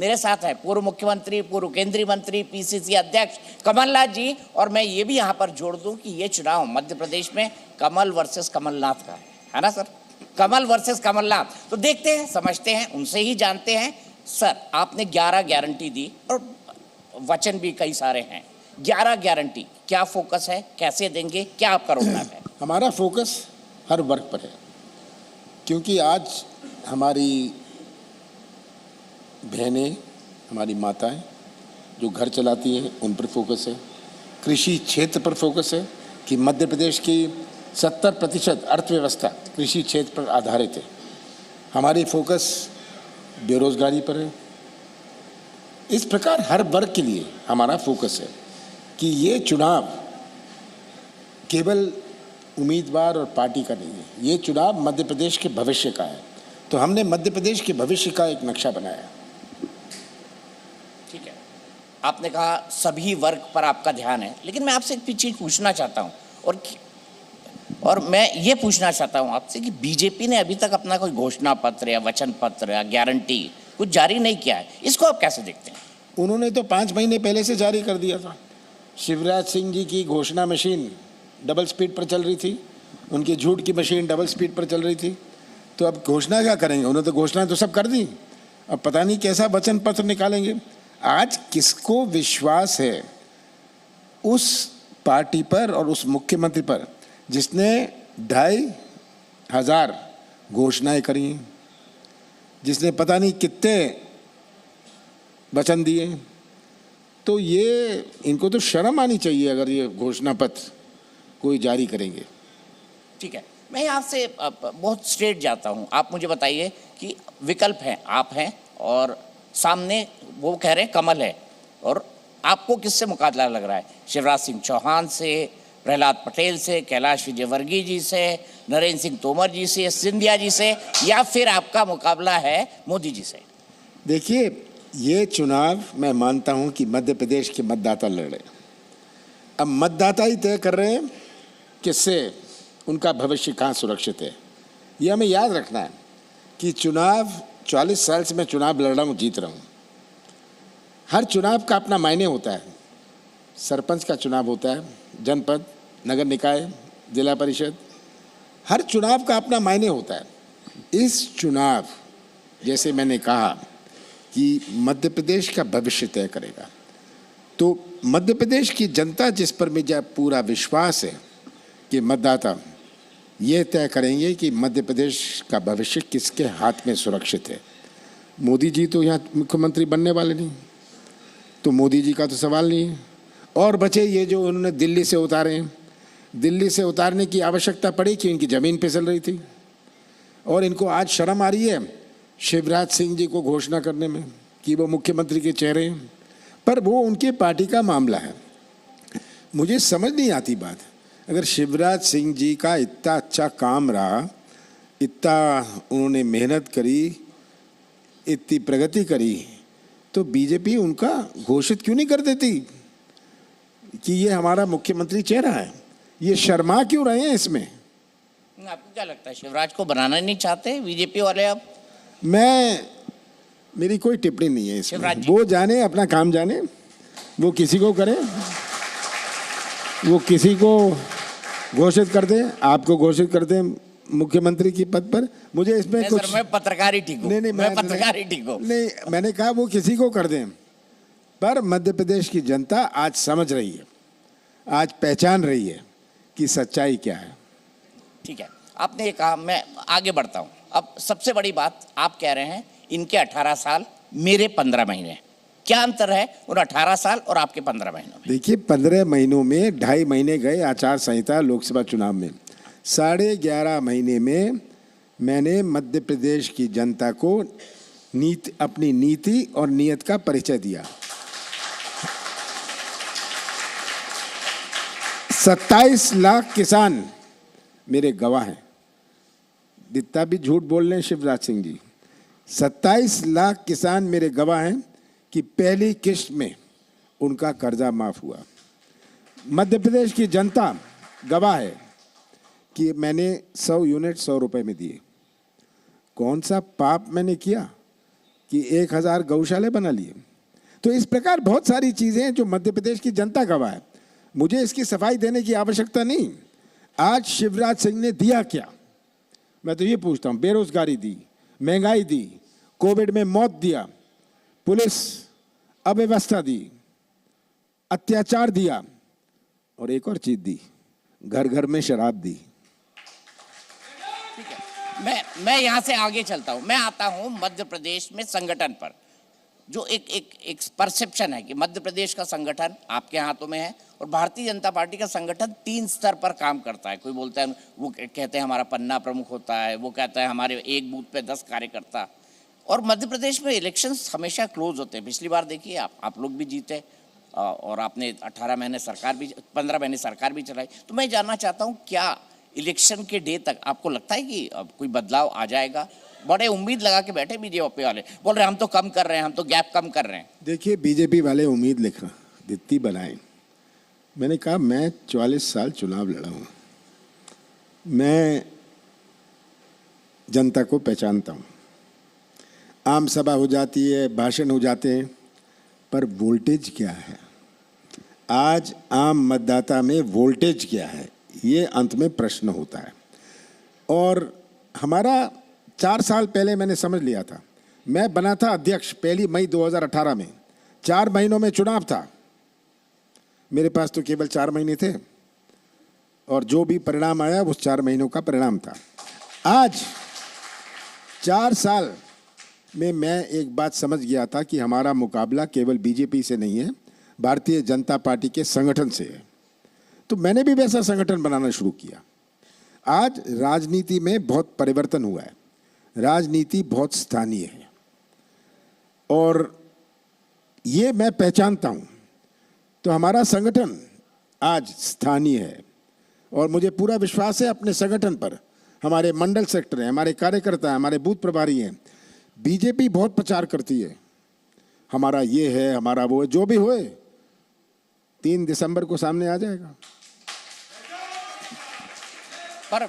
मेरे साथ हैं पूर्व मुख्यमंत्री, पूर्व केंद्रीय मंत्री, पीसीसी अध्यक्ष कमलनाथ जी। और मैं ये भी यहाँ पर जोड़ दूं कि ये चुनाव मध्य प्रदेश में कमल वर्सेस कमलनाथ का है ना सर? कमल वर्सेस कमलनाथ। तो देखते हैं, समझते हैं, उनसे ही जानते हैं। सर, आपने 11 गारंटी दी और वचन भी कई सारे हैं। 11 गारंटी, क्या फोकस है, कैसे देंगे, क्या आपका रोडमैप है? हमारा फोकस हर वर्ग पर है, क्योंकि आज हमारी बहनें, हमारी माताएं जो घर चलाती हैं उन पर फोकस है। कृषि क्षेत्र पर फोकस है कि मध्य प्रदेश की 70% अर्थव्यवस्था कृषि क्षेत्र पर आधारित है। हमारी फोकस बेरोजगारी पर है। इस प्रकार हर वर्ग के लिए हमारा फोकस है कि ये चुनाव केवल उम्मीदवार और पार्टी का नहीं है, ये चुनाव मध्य प्रदेश के भविष्य का है। तो हमने मध्य प्रदेश के भविष्य का एक नक्शा बनाया। ठीक है, आपने कहा सभी वर्ग पर आपका ध्यान है, लेकिन मैं आपसे एक चीज पूछना चाहता हूँ और मैं ये पूछना चाहता हूँ आपसे कि बीजेपी ने अभी तक अपना कोई घोषणा पत्र या वचन पत्र या गारंटी कुछ जारी नहीं किया है, इसको आप कैसे देखते हैं? उन्होंने तो 5 महीने पहले से जारी कर दिया था। शिवराज सिंह जी की घोषणा मशीन डबल स्पीड पर चल रही थी, उनकी झूठ की मशीन डबल स्पीड पर चल रही थी। तो अब घोषणा क्या करेंगे? उन्होंने तो घोषणा तो सब कर दी, अब पता नहीं कैसा वचन पत्र निकालेंगे। आज किसको विश्वास है उस पार्टी पर और उस मुख्यमंत्री पर जिसने 2,500 घोषणाएं करी हैं, जिसने पता नहीं कितने वचन दिए? तो ये इनको तो शर्म आनी चाहिए अगर ये घोषणा पत्र कोई जारी करेंगे। ठीक है, मैं यहाँ से बहुत स्ट्रेट जाता हूँ। आप मुझे बताइए कि विकल्प हैं, आप हैं और सामने वो कह रहे हैं कमल है, और आपको किससे मुकाबला लग रहा है? शिवराज सिंह चौहान से, प्रहलाद पटेल से, कैलाश विजयवर्गीय जी से, नरेंद्र सिंह तोमर जी से, सिंधिया जी से, या फिर आपका मुकाबला है मोदी जी से? देखिए, ये चुनाव मैं मानता हूं कि मध्य प्रदेश के मतदाता लड़ रहे हैं। अब मतदाता ही तय कर रहे हैं किससे उनका भविष्य कहाँ सुरक्षित है। ये हमें याद रखना है कि चुनाव 40 साल से मैं चुनाव लड़ रहा हूँ, जीत रहा हूँ। हर चुनाव का अपना मायने होता है। सरपंच का चुनाव होता है, जनपद, नगर निकाय, जिला परिषद, हर चुनाव का अपना मायने होता है। इस चुनाव, जैसे मैंने कहा कि मध्य प्रदेश का भविष्य तय करेगा, तो मध्य प्रदेश की जनता जिस पर मुझे पूरा विश्वास है कि मतदाता ये तय करेंगे कि मध्य प्रदेश का भविष्य किसके हाथ में सुरक्षित है। मोदी जी तो यहाँ मुख्यमंत्री बनने वाले नहीं, तो मोदी जी का तो सवाल नहीं है। और बचे ये जो उन्होंने दिल्ली से उतारे हैं, दिल्ली से उतारने की आवश्यकता पड़ी कि इनकी ज़मीन फिसल रही थी, और इनको आज शर्म आ रही है शिवराज सिंह जी को घोषणा करने में कि वो मुख्यमंत्री के चेहरे हैं, पर वो उनके पार्टी का मामला है। मुझे समझ नहीं आती बात, अगर शिवराज सिंह जी का इतना अच्छा काम रहा, इतना उन्होंने मेहनत करी, इतनी प्रगति करी, तो बीजेपी उनका घोषित क्यों नहीं कर देती कि ये हमारा मुख्यमंत्री चेहरा है? ये शर्मा क्यों रहे हैं इसमें? आपको क्या लगता है, शिवराज को बनाना नहीं चाहते बीजेपी वाले? अब मेरी कोई टिप्पणी नहीं है इसमें। वो जाने, अपना काम जाने, वो किसी को करे, वो किसी को घोषित कर दे, आपको घोषित कर दे मुख्यमंत्री की पद पर। मुझे इसमें कुछ, मैं पत्रकार ही ठीक हूं। नहीं, मैं पत्रकार ही ठीक हूं। नहीं, मैंने कहा वो किसी को कर दें, पर मध्य प्रदेश की जनता आज समझ रही है, आज पहचान रही है कि सच्चाई क्या है। ठीक है, आपने ये कहा, मैं आगे बढ़ता हूं। अब सबसे बड़ी बात, आप कह रहे हैं इनके 18 साल, मेरे 15 महीने, क्या अंतर है उन 18 साल और आपके 15 महीनों में? देखिए, 15 महीनों में 2.5 महीने गए आचार संहिता लोकसभा चुनाव में, 11.5 महीने में मैंने मध्य प्रदेश की जनता को अपनी नीति और नीयत का परिचय दिया। 27 लाख किसान मेरे गवाह हैं। जितना भी झूठ बोल रहे हैं शिवराज सिंह जी, 27 लाख किसान मेरे गवाह हैं कि पहली किश्त में उनका कर्जा माफ हुआ। मध्य प्रदेश की जनता गवाह है कि मैंने 100 यूनिट 100 रुपए में दिए। कौन सा पाप मैंने किया कि 1000 गौशाले बना लिए। तो इस प्रकार बहुत सारी चीज़ें हैं जो मध्य प्रदेश की जनता गवाह है। मुझे इसकी सफाई देने की आवश्यकता नहीं। आज शिवराज सिंह ने दिया क्या, मैं तो ये पूछता हूँ। बेरोजगारी दी, महंगाई दी, कोविड में मौत दिया, पुलिस अव्यवस्था दी, अत्याचार दिया, और एक और चीज दी, घर घर में शराब दी। ठीक है, मैं यहाँ से आगे चलता हूँ। मैं आता हूँ मध्य प्रदेश में संगठन पर। जो एक परसेप्शन है कि मध्य प्रदेश का संगठन आपके हाथों में है और भारतीय जनता पार्टी का संगठन 3 स्तर पर काम करता है। कोई बोलता है, वो कहते हैं हमारा पन्ना प्रमुख होता है, वो कहता है हमारे एक बूथ पे 10 कार्यकर्ता। और मध्य प्रदेश में इलेक्शंस हमेशा क्लोज होते हैं। पिछली बार देखिए आप लोग भी जीते और आपने 18 महीने सरकार भी, 15 महीने सरकार भी चलाई। तो मैं जानना चाहता हूँ, क्या इलेक्शन के डे तक आपको लगता है कि अब कोई बदलाव आ जाएगा? बड़े उम्मीद लगा के बैठे बीजेपी वाले, बोल रहे हैं हम तो कम कर रहे हैं, हम तो गैप कम कर रहे हैं। देखिए, बीजेपी वाले उम्मीद लिखा दित्ती बनाए। मैंने कहा मैं 44 साल चुनाव लड़ा हूँ, मैं जनता को पहचानता हूँ। आम सभा हो जाती है, भाषण हो जाते हैं, पर वोल्टेज क्या है? आज आम मतदाता में वोल्टेज क्या है, ये अंत में प्रश्न होता है। और हमारा 4 साल पहले मैंने समझ लिया था। मैं बना था अध्यक्ष 1 मई 2018 में। 4 महीनों में चुनाव था। मेरे पास तो केवल 4 महीने थे और जो भी परिणाम आया वो 4 महीनों का परिणाम था। आज 4 साल में मैं एक बात समझ गया था कि हमारा मुकाबला केवल बीजेपी से नहीं है, भारतीय जनता पार्टी के संगठन से है। तो मैंने भी वैसा संगठन बनाना शुरू किया। आज राजनीति में बहुत परिवर्तन हुआ है। राजनीति बहुत स्थानीय है और ये मैं पहचानता हूँ। तो हमारा संगठन आज स्थानीय है और मुझे पूरा विश्वास है अपने संगठन पर। हमारे मंडल सेक्टर हैं, हमारे कार्यकर्ता हैं, हमारे बूथ प्रभारी हैं। बीजेपी बहुत प्रचार करती है, हमारा ये है, हमारा वो है। जो भी होए 3 दिसंबर को सामने आ जाएगा। पर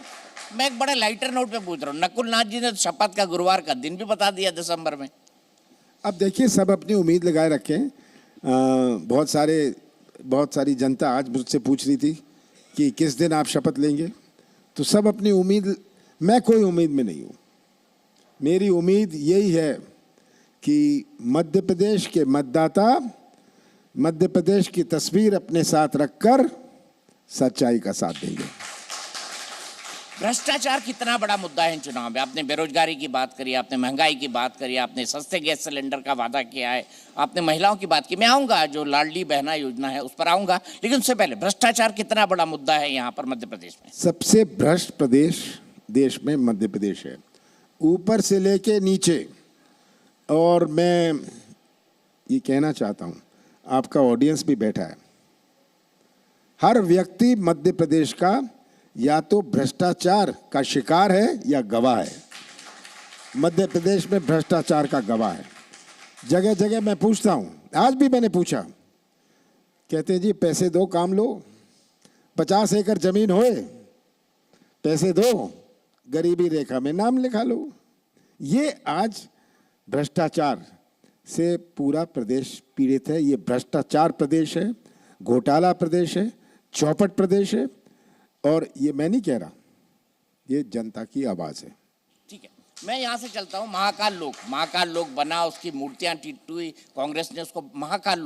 मैं एक बड़े लाइटर नोट पे पूछ रहा हूँ, नकुल नाथ जी ने तो शपथ का गुरुवार का दिन भी बता दिया दिसंबर में। अब देखिए, सब अपनी उम्मीद लगाए रखें। बहुत सारी जनता आज मुझसे पूछ रही थी कि किस दिन आप शपथ लेंगे, तो सब अपनी उम्मीद, मैं कोई उम्मीद में नहीं हूँ। मेरी उम्मीद यही है कि मध्य प्रदेश के मतदाता मध्य प्रदेश की तस्वीर अपने साथ रखकर सच्चाई का साथ देंगे। भ्रष्टाचार कितना बड़ा मुद्दा है इन चुनाव में? आपने बेरोजगारी की बात करी, आपने महंगाई की बात करी, आपने सस्ते गैस सिलेंडर का वादा किया है, आपने महिलाओं की बात की। मैं आऊँगा, जो लाडली बहना योजना है उस पर आऊँगा, लेकिन उससे पहले भ्रष्टाचार कितना बड़ा मुद्दा है यहाँ पर मध्य प्रदेश में? सबसे भ्रष्ट प्रदेश देश में मध्य प्रदेश है, ऊपर से लेके नीचे। और मैं ये कहना चाहता हूँ, आपका ऑडियंस भी बैठा है, हर व्यक्ति मध्य प्रदेश का या तो भ्रष्टाचार का शिकार है या गवाह है। मध्य प्रदेश में भ्रष्टाचार का गवाह है। जगह जगह मैं पूछता हूँ, आज भी मैंने पूछा, कहते हैं जी पैसे दो काम लो, 50 एकड़ जमीन होए, पैसे दो, गरीबी रेखा में नाम लिखा लो। ये आज भ्रष्टाचार से पूरा प्रदेश पीड़ित है। ये भ्रष्टाचार प्रदेश है, घोटाला प्रदेश है, चौपट प्रदेश है। और ये मैं नहीं कह रहा, ये जनता की आवाज़ है। ठीक है, मैं यहाँ से चलता हूँ। महाकाल लोक बना, उसकी मूर्तियाँ टूटी, कांग्रेस ने उसको महाकाल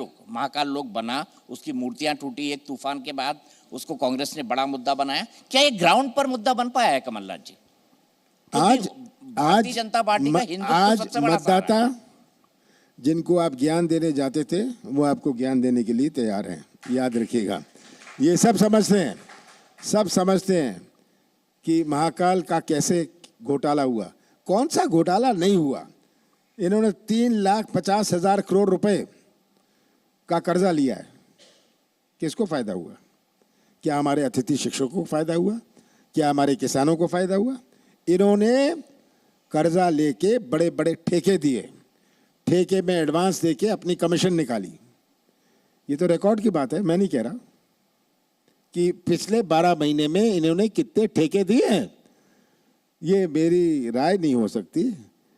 लोक बना, उसकी मूर्तियाँ टूटी एक तूफान के बाद, उसको कांग्रेस ने बड़ा मुद्दा बनाया। क्या ये ग्राउंड पर मुद्दा बन पाया है कमलनाथ जी? आज भारतीय जनता पार्टी का हिंदुत्व सबसे बड़ा मतदाता जिनको आप ज्ञान देने जाते थे, वो आपको ज्ञान देने के लिए तैयार हैं, याद रखिएगा। ये सब समझते हैं कि महाकाल का कैसे घोटाला हुआ। कौन सा घोटाला नहीं हुआ? इन्होंने 3,50,000 करोड़ रुपए का कर्जा लिया है। किसको फायदा हुआ? क्या हमारे अतिथि शिक्षकों को फायदा हुआ? क्या हमारे किसानों को फायदा हुआ? इन्होंने कर्जा लेके बड़े बड़े ठेके दिए, ठेके में एडवांस देके अपनी कमीशन निकाली। ये तो रिकॉर्ड की बात है, मैं नहीं कह रहा कि पिछले 12 महीने में इन्होंने कितने ठेके दिए हैं। ये मेरी राय नहीं हो सकती,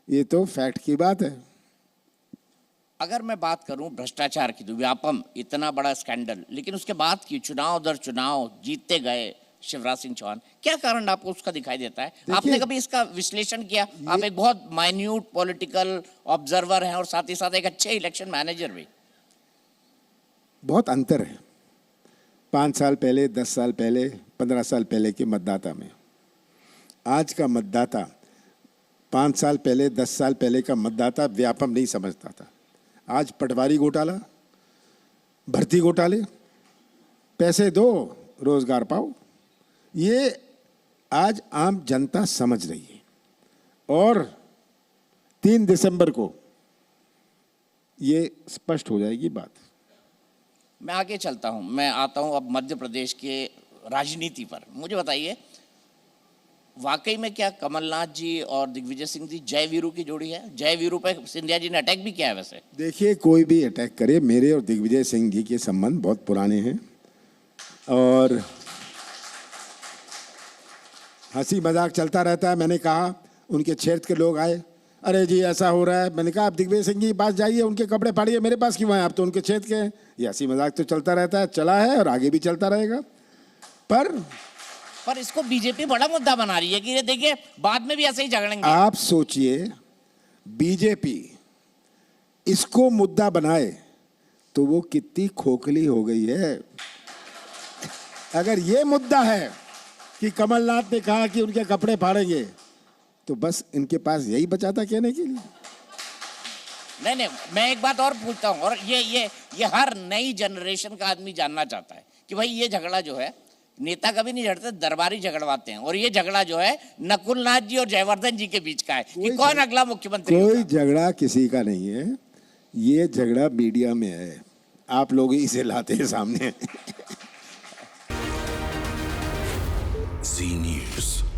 ये तो फैक्ट की बात है। अगर मैं बात करूं भ्रष्टाचार की तो व्यापम इतना बड़ा स्कैंडल, लेकिन उसके बाद की चुनाव दर चुनाव जीतते गए शिवराज सिंह चौहान, क्या कारण आपको उसका दिखाई देता है? आपने कभी इसका विश्लेषण किया? आप एक बहुत माइन्यूट पॉलिटिकल ऑब्जर्वर हैं और साथ ही साथ एक अच्छे इलेक्शन मैनेजर भी। बहुत अंतर है 5 साल पहले, 10 साल पहले, 15 साल पहले के मतदाता में। आज का मतदाता 5 साल पहले, 10 साल पहले का मतदाता व्यापम नहीं समझता था। आज पटवारी घोटाला, भर्ती घोटाले, पैसे दो रोजगार पाओ, ये आज आम जनता समझ रही है। और 3 दिसंबर को ये स्पष्ट हो जाएगी बात। मैं आगे चलता हूं, मैं आता हूं अब मध्य प्रदेश के राजनीति पर। मुझे बताइए, वाकई में क्या कमलनाथ जी और दिग्विजय सिंह जी जय वीरू की जोड़ी है? जय वीरू पे सिंधिया जी ने अटैक भी किया है वैसे। देखिए, कोई भी अटैक करे, मेरे और दिग्विजय सिंह जी के संबंध बहुत पुराने हैं और हंसी मजाक चलता रहता है। मैंने कहा, उनके क्षेत्र के लोग आए, अरे जी ऐसा हो रहा है। मैंने कहा, आप दिग्विजय सिंह जी के पास जाइए, उनके कपड़े फाड़िए, मेरे पास क्यों आए? आप तो उनके क्षेत्र के हैं। ये हंसी मजाक तो चलता रहता है, चला है और आगे भी चलता रहेगा। पर इसको बीजेपी बड़ा मुद्दा बना रही है कि ये देखिए बाद में भी ऐसे ही झगड़ेंगे। आप सोचिए, बीजेपी इसको मुद्दा बनाए तो वो कितनी खोखली हो गई है। अगर ये मुद्दा है कि कमलनाथ ने कहा कि उनके कपड़े फाड़ेंगे, तो बस इनके पास यही बचा था कहने के लिए। नहीं, मैं एक बात और पूछता हूँ, और ये हर नई जनरेशन का आदमी जानना चाहता है कि भाई ये झगड़ा जो है, नेता कभी नहीं झगड़ते, दरबारी झगड़वाते हैं, और ये झगड़ा जो है नकुलनाथ जी और जयवर्धन जी के बीच का है कि कौन अगला मुख्यमंत्री होगा। कोई झगड़ा किसी का नहीं है, ये झगड़ा मीडिया में है, आप लोग ही इसे लाते हैं सामने। जी न्यूज़।